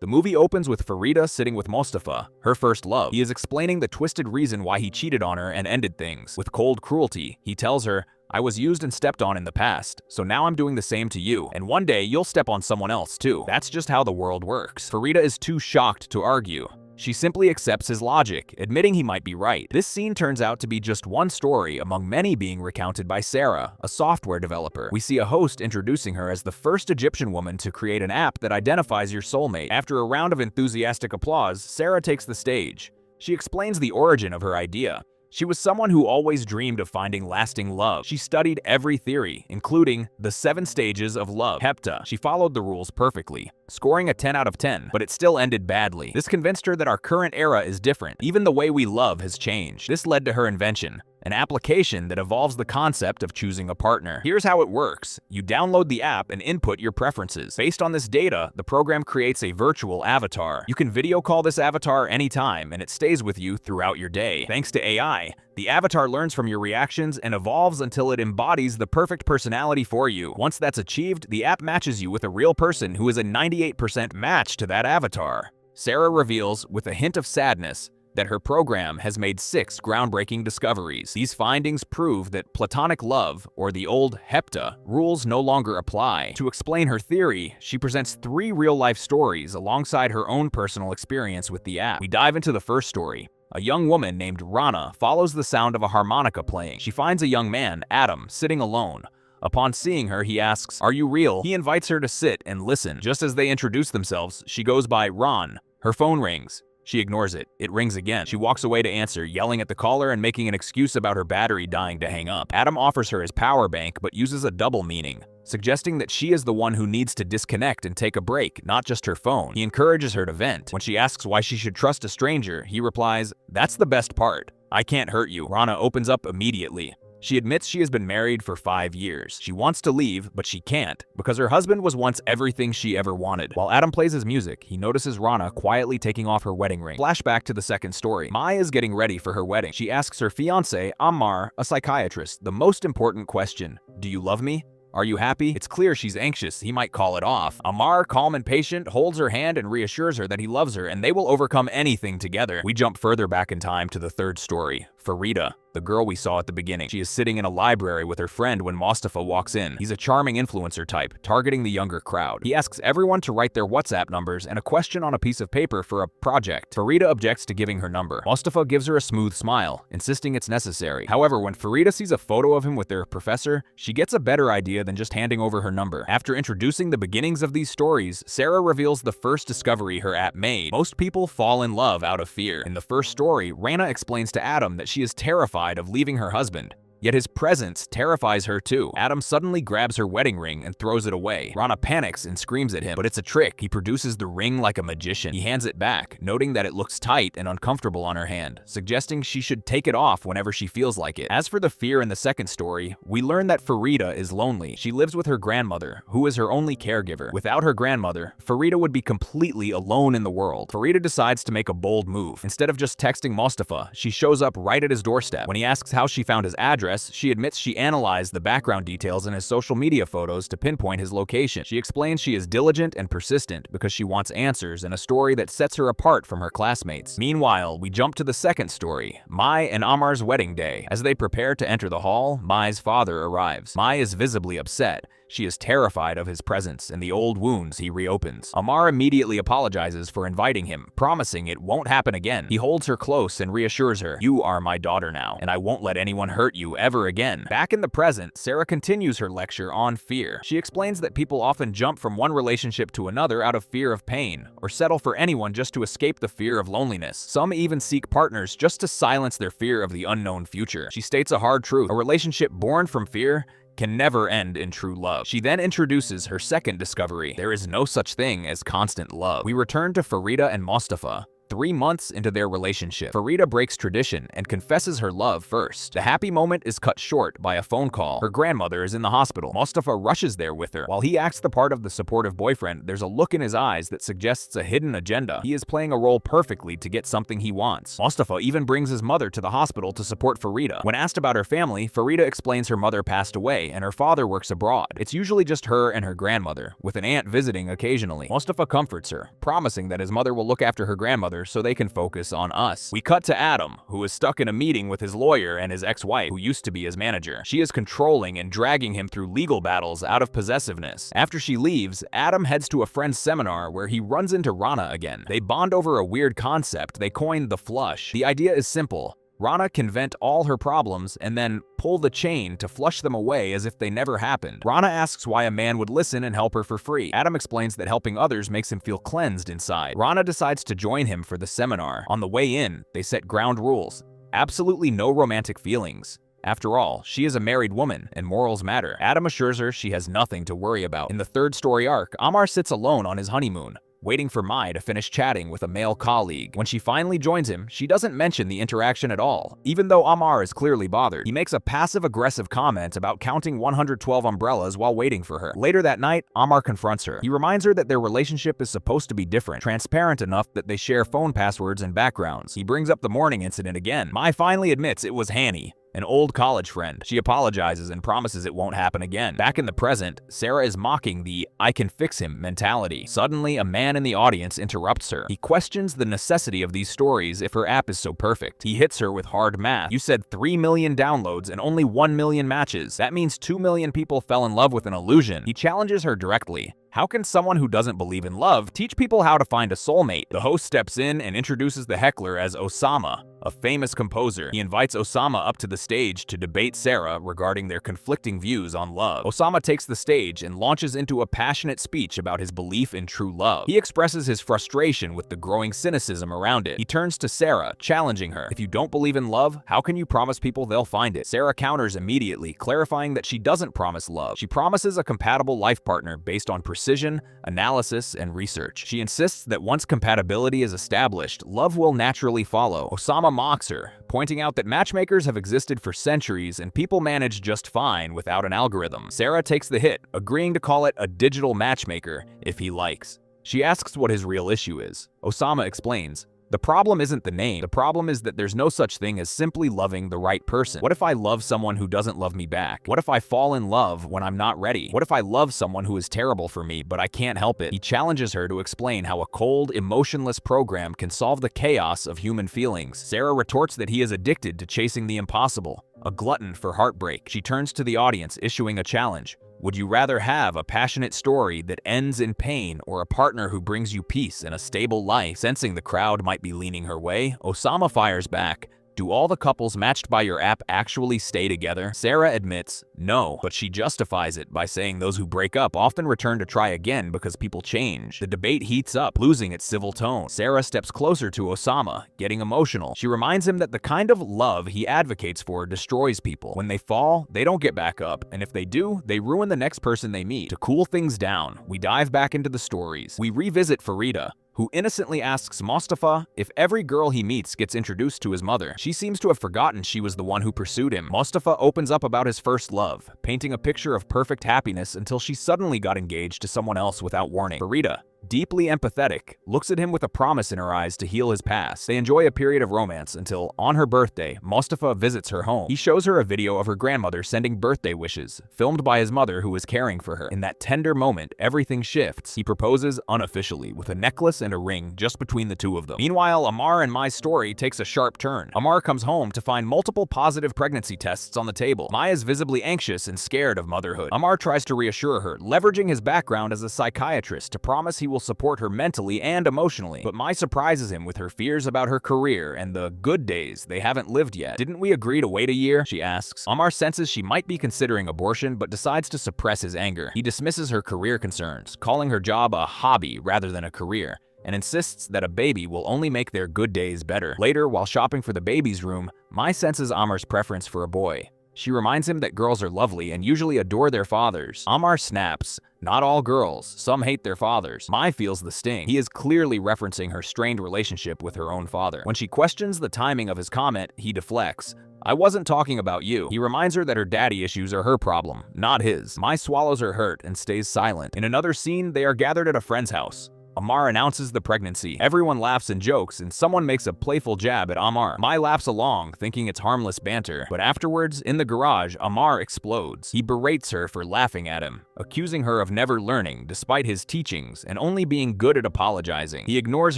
The movie opens with Farida sitting with Mostafa, her first love. He is explaining the twisted reason why he cheated on her and ended things. With cold cruelty, he tells her, "I was used and stepped on in the past, so now I'm doing the same to you, and one day you'll step on someone else too." That's just how the world works. Farida is too shocked to argue. She simply accepts his logic, admitting he might be right. This scene turns out to be just one story among many being recounted by Sarah, a software developer. We see a host introducing her as the first Egyptian woman to create an app that identifies your soulmate. After a round of enthusiastic applause, Sarah takes the stage. She explains the origin of her idea. She was someone who always dreamed of finding lasting love. She studied every theory, including the 7 stages of love, HEPTA. She followed the rules perfectly, scoring a 10 out of 10, but it still ended badly. This convinced her that our current era is different. Even the way we love has changed. This led to her invention, an application that evolves the concept of choosing a partner. Here's how it works. You download the app and input your preferences. Based on this data, the program creates a virtual avatar. You can video call this avatar anytime, and it stays with you throughout your day. Thanks to AI, the avatar learns from your reactions and evolves until it embodies the perfect personality for you. Once that's achieved, the app matches you with a real person who is a 98% match to that avatar. Sarah reveals, with a hint of sadness, that her program has made 6 groundbreaking discoveries. These findings prove that platonic love, or the old HEPTA, rules no longer apply. To explain her theory, she presents 3 real-life stories alongside her own personal experience with the app. We dive into the first story. A young woman named Rana follows the sound of a harmonica playing. She finds a young man, Adam, sitting alone. Upon seeing her, he asks, "Are you real?" He invites her to sit and listen. Just as they introduce themselves, she goes by Ron. Her phone rings. She ignores it. It rings again. She walks away to answer, yelling at the caller and making an excuse about her battery dying to hang up. Adam offers her his power bank, but uses a double meaning, suggesting that she is the one who needs to disconnect and take a break, not just her phone. He encourages her to vent. When she asks why she should trust a stranger, he replies, "That's the best part. I can't hurt you." Rana opens up immediately. She admits she has been married for 5 years. She wants to leave, but she can't, because her husband was once everything she ever wanted. While Adam plays his music, he notices Rana quietly taking off her wedding ring. Flashback to the second story. Mai is getting ready for her wedding. She asks her fiancé, Ammar, a psychiatrist, the most important question: "Do you love me? Are you happy?" It's clear she's anxious. He might call it off. Ammar, calm and patient, holds her hand and reassures her that he loves her and they will overcome anything together. We jump further back in time to the third story. Farida, the girl we saw at the beginning. She is sitting in a library with her friend when Mostafa walks in. He's a charming influencer type, targeting the younger crowd. He asks everyone to write their WhatsApp numbers and a question on a piece of paper for a project. Farida objects to giving her number. Mostafa gives her a smooth smile, insisting it's necessary. However, when Farida sees a photo of him with their professor, she gets a better idea than just handing over her number. After introducing the beginnings of these stories, Sarah reveals the first discovery her app made. Most people fall in love out of fear. In the first story, Rana explains to Adam that she is terrified of leaving her husband. Yet his presence terrifies her too. Adam suddenly grabs her wedding ring and throws it away. Rana panics and screams at him, but it's a trick. He produces the ring like a magician. He hands it back, noting that it looks tight and uncomfortable on her hand, suggesting she should take it off whenever she feels like it. As for the fear in the second story, we learn that Farida is lonely. She lives with her grandmother, who is her only caregiver. Without her grandmother, Farida would be completely alone in the world. Farida decides to make a bold move. Instead of just texting Mostafa, she shows up right at his doorstep. When he asks how she found his address, she admits she analyzed the background details in his social media photos to pinpoint his location. She explains she is diligent and persistent because she wants answers and a story that sets her apart from her classmates. Meanwhile, we jump to the second story, Mai and Ammar's wedding day. As they prepare to enter the hall, Mai's father arrives. Mai is visibly upset. She is terrified of his presence and the old wounds he reopens. Ammar immediately apologizes for inviting him, promising it won't happen again. He holds her close and reassures her, "You are my daughter now, and I won't let anyone hurt you ever again." Back in the present, Sarah continues her lecture on fear. She explains that people often jump from one relationship to another out of fear of pain, or settle for anyone just to escape the fear of loneliness. Some even seek partners just to silence their fear of the unknown future. She states a hard truth: a relationship born from fear can never end in true love. She then introduces her second discovery: there is no such thing as constant love. We return to Farida and Mostafa. 3 months into their relationship. Farida breaks tradition and confesses her love first. The happy moment is cut short by a phone call. Her grandmother is in the hospital. Mustafa rushes there with her. While he acts the part of the supportive boyfriend, there's a look in his eyes that suggests a hidden agenda. He is playing a role perfectly to get something he wants. Mustafa even brings his mother to the hospital to support Farida. When asked about her family, Farida explains her mother passed away and her father works abroad. It's usually just her and her grandmother, with an aunt visiting occasionally. Mustafa comforts her, promising that his mother will look after her grandmother so they can focus on us. We cut to Adam, who is stuck in a meeting with his lawyer and his ex-wife, who used to be his manager. She is controlling and dragging him through legal battles out of possessiveness. After she leaves, Adam heads to a friend's seminar where he runs into Rana again. They bond over a weird concept they coined the flush. The idea is simple. Rana can vent all her problems and then pull the chain to flush them away as if they never happened. Rana asks why a man would listen and help her for free. Adam explains that helping others makes him feel cleansed inside. Rana decides to join him for the seminar. On the way in, they set ground rules. Absolutely no romantic feelings. After all, she is a married woman, and morals matter. Adam assures her she has nothing to worry about. In the third story arc, Amar sits alone on his honeymoon, waiting for Mai to finish chatting with a male colleague. When she finally joins him, she doesn't mention the interaction at all. Even though Amar is clearly bothered, he makes a passive-aggressive comment about counting 112 umbrellas while waiting for her. Later that night, Amar confronts her. He reminds her that their relationship is supposed to be different, transparent enough that they share phone passwords and backgrounds. He brings up the morning incident again. Mai finally admits it was Hanny, an old college friend. She apologizes and promises it won't happen again. Back in the present, Sarah is mocking the "I can fix him" mentality. Suddenly, a man in the audience interrupts her. He questions the necessity of these stories if her app is so perfect. He hits her with hard math. You said 3 million downloads and only 1 million matches. That means 2 million people fell in love with an illusion. He challenges her directly. How can someone who doesn't believe in love teach people how to find a soulmate? The host steps in and introduces the heckler as Osama, a famous composer. He invites Osama up to the stage to debate Sarah regarding their conflicting views on love. Osama takes the stage and launches into a passionate speech about his belief in true love. He expresses his frustration with the growing cynicism around it. He turns to Sarah, challenging her. If you don't believe in love, how can you promise people they'll find it? Sarah counters immediately, clarifying that she doesn't promise love. She promises a compatible life partner based on precision, analysis, and research. She insists that once compatibility is established, love will naturally follow. Osama mocks her, pointing out that matchmakers have existed for centuries and people manage just fine without an algorithm. Sarah takes the hit, agreeing to call it a digital matchmaker if he likes. She asks what his real issue is. Osama explains, "The problem isn't the name. The problem is that there's no such thing as simply loving the right person. What if I love someone who doesn't love me back? What if I fall in love when I'm not ready? What if I love someone who is terrible for me, but I can't help it?" He challenges her to explain how a cold, emotionless program can solve the chaos of human feelings. Sarah retorts that he is addicted to chasing the impossible, a glutton for heartbreak. She turns to the audience, issuing a challenge. Would you rather have a passionate story that ends in pain or a partner who brings you peace and a stable life? Sensing the crowd might be leaning her way, Osama fires back. Do all the couples matched by your app actually stay together? Sarah admits no, but she justifies it by saying those who break up often return to try again because people change. The debate heats up, losing its civil tone. Sarah steps closer to Osama, getting emotional. She reminds him that the kind of love he advocates for destroys people. When they fall, they don't get back up, and if they do, they ruin the next person they meet. To cool things down, we dive back into the stories. We revisit Farida, who innocently asks Mustafa if every girl he meets gets introduced to his mother. She seems to have forgotten she was the one who pursued him. Mustafa opens up about his first love, painting a picture of perfect happiness until she suddenly got engaged to someone else without warning. Farida, deeply empathetic, looks at him with a promise in her eyes to heal his past. They enjoy a period of romance until, on her birthday, Mustafa visits her home. He shows her a video of her grandmother sending birthday wishes, filmed by his mother who is caring for her. In that tender moment, everything shifts. He proposes unofficially, with a necklace and a ring just between the two of them. Meanwhile, Amar and Mai's story takes a sharp turn. Amar comes home to find multiple positive pregnancy tests on the table. Mai is visibly anxious and scared of motherhood. Amar tries to reassure her, leveraging his background as a psychiatrist to promise he will support her mentally and emotionally. But Mai surprises him with her fears about her career and the good days they haven't lived yet. "Didn't we agree to wait a year?" she asks. Amar senses she might be considering abortion, but decides to suppress his anger. He dismisses her career concerns, calling her job a hobby rather than a career, and insists that a baby will only make their good days better. Later, while shopping for the baby's room, Mai senses Amar's preference for a boy. She reminds him that girls are lovely and usually adore their fathers. Amar snaps. Not all girls, some hate their fathers. Mai feels the sting. He is clearly referencing her strained relationship with her own father. When she questions the timing of his comment, he deflects. I wasn't talking about you. He reminds her that her daddy issues are her problem, not his. Mai swallows her hurt and stays silent. In another scene, they are gathered at a friend's house. Amar announces the pregnancy. Everyone laughs and jokes, and someone makes a playful jab at Amar. Mai laughs along, thinking it's harmless banter. But afterwards, in the garage, Amar explodes. He berates her for laughing at him, accusing her of never learning despite his teachings and only being good at apologizing. He ignores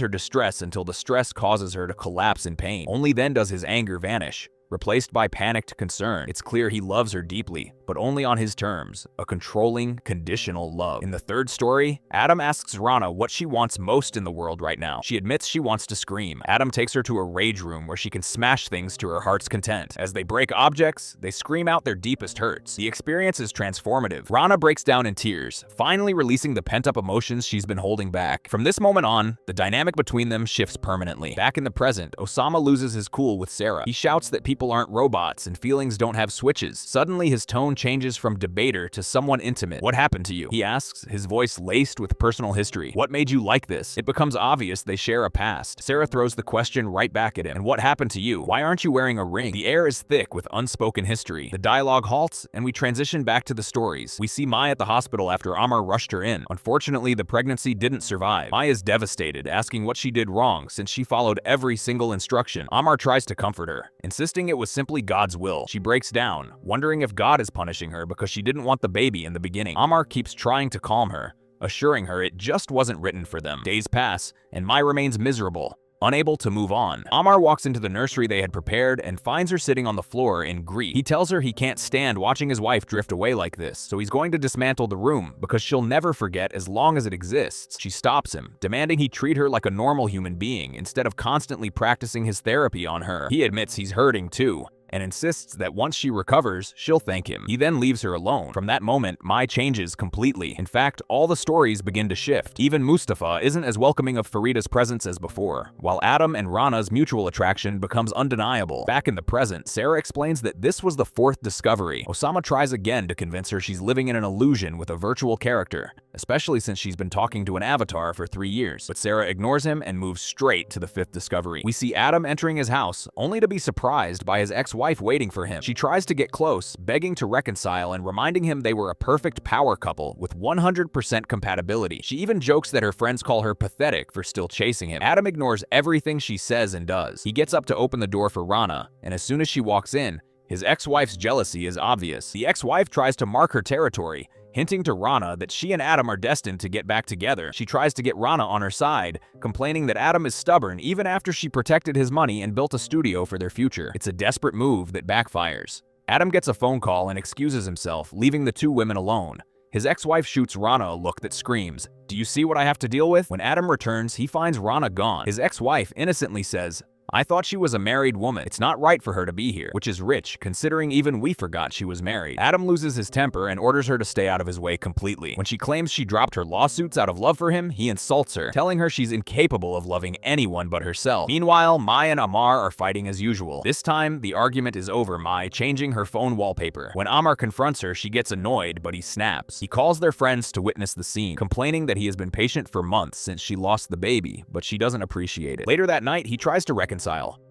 her distress until the stress causes her to collapse in pain. Only then does his anger vanish, replaced by panicked concern. It's clear he loves her deeply, but only on his terms, a controlling, conditional love. In the third story, Adam asks Rana what she wants most in the world right now. She admits she wants to scream. Adam takes her to a rage room where she can smash things to her heart's content. As they break objects, they scream out their deepest hurts. The experience is transformative. Rana breaks down in tears, finally releasing the pent-up emotions she's been holding back. From this moment on, the dynamic between them shifts permanently. Back in the present, Osama loses his cool with Sarah. He shouts that people aren't robots and feelings don't have switches. Suddenly, his tone changes from debater to someone intimate. What happened to you? He asks, his voice laced with personal history. What made you like this? It becomes obvious they share a past. Sarah throws the question right back at him. And what happened to you? Why aren't you wearing a ring? The air is thick with unspoken history. The dialogue halts, and we transition back to the stories. We see Mai at the hospital after Amar rushed her in. Unfortunately, the pregnancy didn't survive. Mai is devastated, asking what she did wrong since she followed every single instruction. Amar tries to comfort her, insisting it was simply God's will. She breaks down, wondering if God is punishing her because she didn't want the baby in the beginning. Amar keeps trying to calm her, assuring her it just wasn't written for them. Days pass, and Mai remains miserable, unable to move on. Amar walks into the nursery they had prepared and finds her sitting on the floor in grief. He tells her he can't stand watching his wife drift away like this, so he's going to dismantle the room because she'll never forget as long as it exists. She stops him, demanding he treat her like a normal human being instead of constantly practicing his therapy on her. He admits he's hurting too, and insists that once she recovers, she'll thank him. He then leaves her alone. From that moment, Mai changes completely. In fact, all the stories begin to shift. Even Mustafa isn't as welcoming of Farida's presence as before, while Adam and Rana's mutual attraction becomes undeniable. Back in the present, Sarah explains that this was the fourth discovery. Osama tries again to convince her she's living in an illusion with a virtual character, especially since she's been talking to an avatar for 3 years. But Sarah ignores him and moves straight to the fifth discovery. We see Adam entering his house, only to be surprised by his ex-wife waiting for him. She tries to get close, begging to reconcile and reminding him they were a perfect power couple with 100% compatibility. She even jokes that her friends call her pathetic for still chasing him. Adam ignores everything she says and does. He gets up to open the door for Rana, and as soon as she walks in, his ex-wife's jealousy is obvious. The ex-wife tries to mark her territory, hinting to Rana that she and Adam are destined to get back together. She tries to get Rana on her side, complaining that Adam is stubborn even after she protected his money and built a studio for their future. It's a desperate move that backfires. Adam gets a phone call and excuses himself, leaving the two women alone. His ex-wife shoots Rana a look that screams, "Do you see what I have to deal with?" When Adam returns, he finds Rana gone. His ex-wife innocently says, "I thought she was a married woman. It's not right for her to be here," which is rich, considering even we forgot she was married. Adam loses his temper and orders her to stay out of his way completely. When she claims she dropped her lawsuits out of love for him, he insults her, telling her she's incapable of loving anyone but herself. Meanwhile, Mai and Amar are fighting as usual. This time, the argument is over Mai changing her phone wallpaper. When Amar confronts her, she gets annoyed, but he snaps. He calls their friends to witness the scene, complaining that he has been patient for months since she lost the baby, but she doesn't appreciate it. Later that night, he tries to reconcile,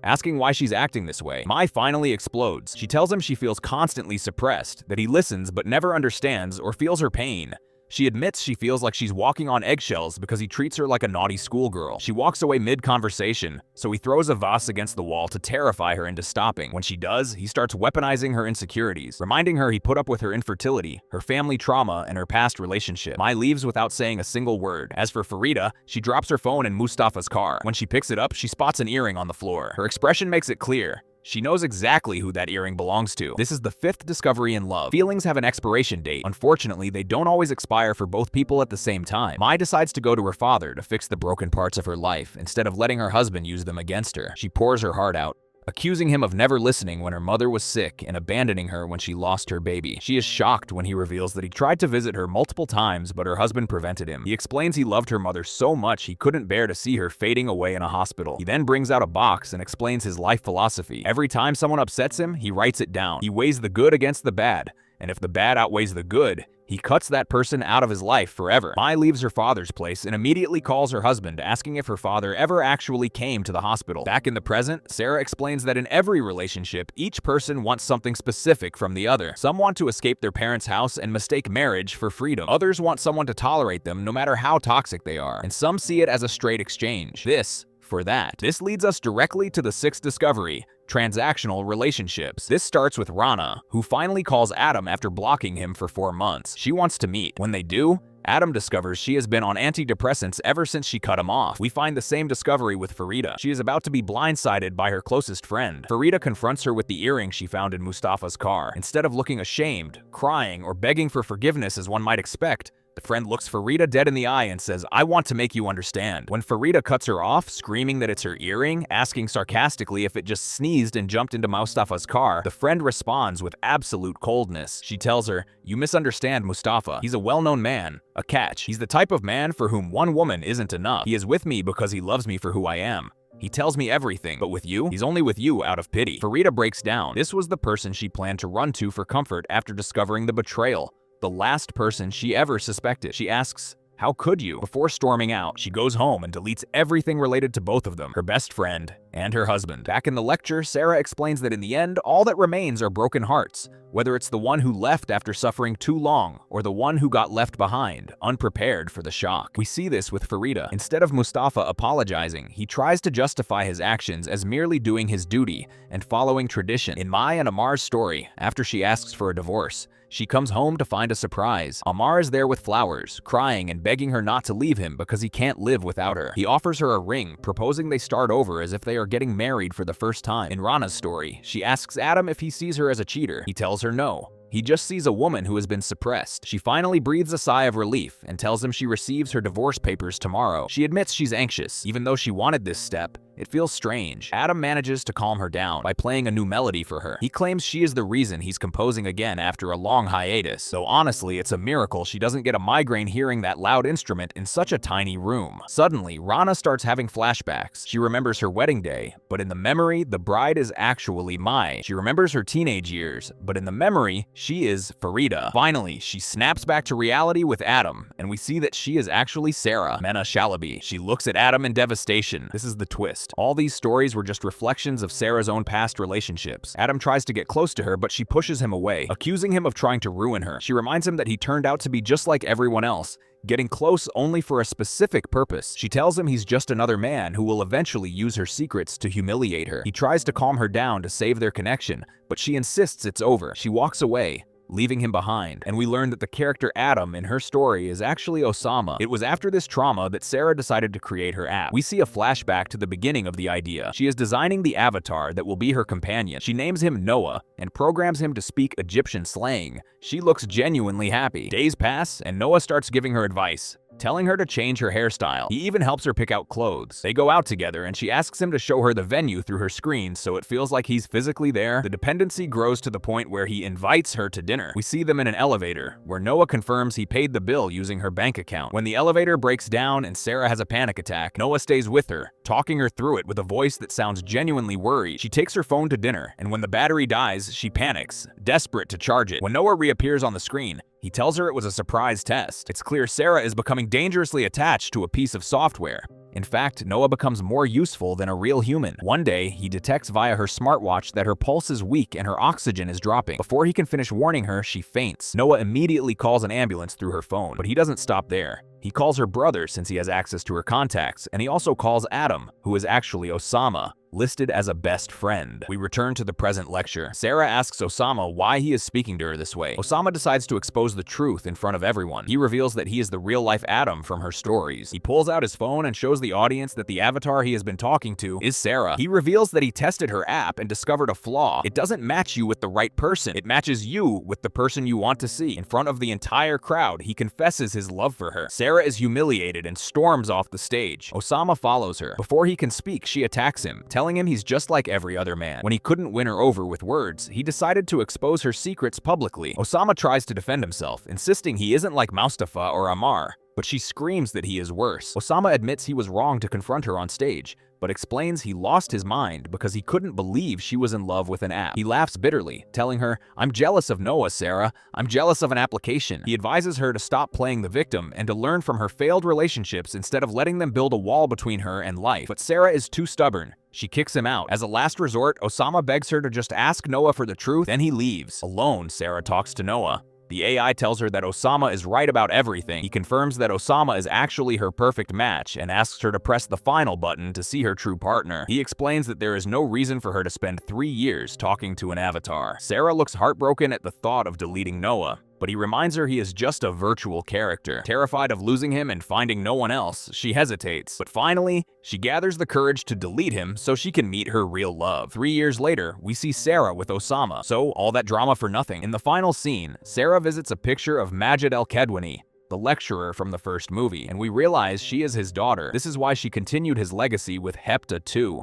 asking why she's acting this way. Mai finally explodes. She tells him she feels constantly suppressed, that he listens but never understands or feels her pain. She admits she feels like she's walking on eggshells because he treats her like a naughty schoolgirl. She walks away mid-conversation, so he throws a vase against the wall to terrify her into stopping. When she does, he starts weaponizing her insecurities, reminding her he put up with her infertility, her family trauma, and her past relationship. Mai leaves without saying a single word. As for Farida, she drops her phone in Mustafa's car. When she picks it up, she spots an earring on the floor. Her expression makes it clear. She knows exactly who that earring belongs to. This is the fifth discovery in love. Feelings have an expiration date. Unfortunately, they don't always expire for both people at the same time. Mai decides to go to her father to fix the broken parts of her life instead of letting her husband use them against her. She pours her heart out, accusing him of never listening when her mother was sick and abandoning her when she lost her baby. She is shocked when he reveals that he tried to visit her multiple times, but her husband prevented him. He explains he loved her mother so much he couldn't bear to see her fading away in a hospital. He then brings out a box and explains his life philosophy. Every time someone upsets him, he writes it down. He weighs the good against the bad, and if the bad outweighs the good, he cuts that person out of his life forever. Mai leaves her father's place and immediately calls her husband, asking if her father ever actually came to the hospital. Back in the present, Sarah explains that in every relationship, each person wants something specific from the other. Some want to escape their parents' house and mistake marriage for freedom. Others want someone to tolerate them no matter how toxic they are. And some see it as a straight exchange. This for that. This leads us directly to the sixth discovery: transactional relationships. This starts with Rana, who finally calls Adam after blocking him for 4 months. She wants to meet. When they do, Adam discovers she has been on antidepressants ever since she cut him off. We find the same discovery with Farida. She is about to be blindsided by her closest friend. Farida confronts her with the earring she found in Mustafa's car. Instead of looking ashamed, crying, or begging for forgiveness as one might expect, the friend looks Farida dead in the eye and says, "I want to make you understand." When Farida cuts her off, screaming that it's her earring, asking sarcastically if it just sneezed and jumped into Mustafa's car, the friend responds with absolute coldness. She tells her, "You misunderstand Mustafa. He's a well-known man, a catch. He's the type of man for whom one woman isn't enough. He is with me because he loves me for who I am. He tells me everything, but with you, he's only with you out of pity." Farida breaks down. This was the person she planned to run to for comfort after discovering the betrayal. The last person she ever suspected. She asks, "How could you?" Before storming out, she goes home and deletes everything related to both of them, her best friend and her husband. Back in the lecture, Sarah explains that in the end, all that remains are broken hearts, whether it's the one who left after suffering too long or the one who got left behind, unprepared for the shock. We see this with Farida. Instead of Mustafa apologizing, he tries to justify his actions as merely doing his duty and following tradition. In Mai and Amar's story, after she asks for a divorce, she comes home to find a surprise. Amar is there with flowers, crying and begging her not to leave him because he can't live without her. He offers her a ring, proposing they start over as if they are getting married for the first time. In Rana's story, she asks Adam if he sees her as a cheater. He tells her no. He just sees a woman who has been suppressed. She finally breathes a sigh of relief and tells him she receives her divorce papers tomorrow. She admits she's anxious. Even though she wanted this step, it feels strange. Adam manages to calm her down by playing a new melody for her. He claims she is the reason he's composing again after a long hiatus, though honestly it's a miracle she doesn't get a migraine hearing that loud instrument in such a tiny room. Suddenly, Rana starts having flashbacks. She remembers her wedding day, but in the memory, the bride is actually Mai. She remembers her teenage years, but in the memory, she is Farida. Finally, she snaps back to reality with Adam, and we see that she is actually Sarah, Mena Shalabi. She looks at Adam in devastation. This is the twist. All these stories were just reflections of Sarah's own past relationships. Adam tries to get close to her, but she pushes him away, accusing him of trying to ruin her. She reminds him that he turned out to be just like everyone else, getting close only for a specific purpose. She tells him he's just another man who will eventually use her secrets to humiliate her. He tries to calm her down to save their connection, but she insists it's over. She walks away, leaving him behind, and we learn that the character Adam in her story is actually Osama. It was after this trauma that Sarah decided to create her app. We see a flashback to the beginning of the idea. She is designing the avatar that will be her companion. She names him Noah and programs him to speak Egyptian slang. She looks genuinely happy. Days pass, and Noah starts giving her advice, telling her to change her hairstyle. He even helps her pick out clothes. They go out together and she asks him to show her the venue through her screen so it feels like he's physically there. The dependency grows to the point where he invites her to dinner. We see them in an elevator, where Noah confirms he paid the bill using her bank account. When the elevator breaks down and Sarah has a panic attack, Noah stays with her, talking her through it with a voice that sounds genuinely worried. She takes her phone to dinner, and when the battery dies, she panics, desperate to charge it. When Noah reappears on the screen, he tells her it was a surprise test. It's clear Sarah is becoming dangerously attached to a piece of software. In fact, Noah becomes more useful than a real human. One day, he detects via her smartwatch that her pulse is weak and her oxygen is dropping. Before he can finish warning her, she faints. Noah immediately calls an ambulance through her phone, but he doesn't stop there. He calls her brother since he has access to her contacts, and he also calls Adam, who is actually Osama, listed as a best friend. We return to the present lecture. Sarah asks Osama why he is speaking to her this way. Osama decides to expose the truth in front of everyone. He reveals that he is the real-life Adam from her stories. He pulls out his phone and shows the audience that the avatar he has been talking to is Sarah. He reveals that he tested her app and discovered a flaw. It doesn't match you with the right person. It matches you with the person you want to see. In front of the entire crowd, he confesses his love for her. Sarah is humiliated and storms off the stage. Osama follows her. Before he can speak, she attacks him, telling telling him he's just like every other man. When he couldn't win her over with words, he decided to expose her secrets publicly. Osama tries to defend himself, insisting he isn't like Mustafa or Ammar, but she screams that he is worse. Osama admits he was wrong to confront her on stage, but explains he lost his mind because he couldn't believe she was in love with an app. He laughs bitterly, telling her, "I'm jealous of Noah, Sarah. I'm jealous of an application." He advises her to stop playing the victim and to learn from her failed relationships instead of letting them build a wall between her and life. But Sarah is too stubborn. She kicks him out. As a last resort, Osama begs her to just ask Noah for the truth, then he leaves. Alone, Sarah talks to Noah. The AI tells her that Osama is right about everything. He confirms that Osama is actually her perfect match and asks her to press the final button to see her true partner. He explains that there is no reason for her to spend 3 years talking to an avatar. Sarah looks heartbroken at the thought of deleting Noah, but he reminds her he is just a virtual character. Terrified of losing him and finding no one else, she hesitates. But finally, she gathers the courage to delete him so she can meet her real love. 3 years later, we see Sarah with Osama. So, all that drama for nothing. In the final scene, Sarah visits a picture of Majid Al-Kedwani, the lecturer from the first movie, and we realize she is his daughter. This is why she continued his legacy with Hepta 2.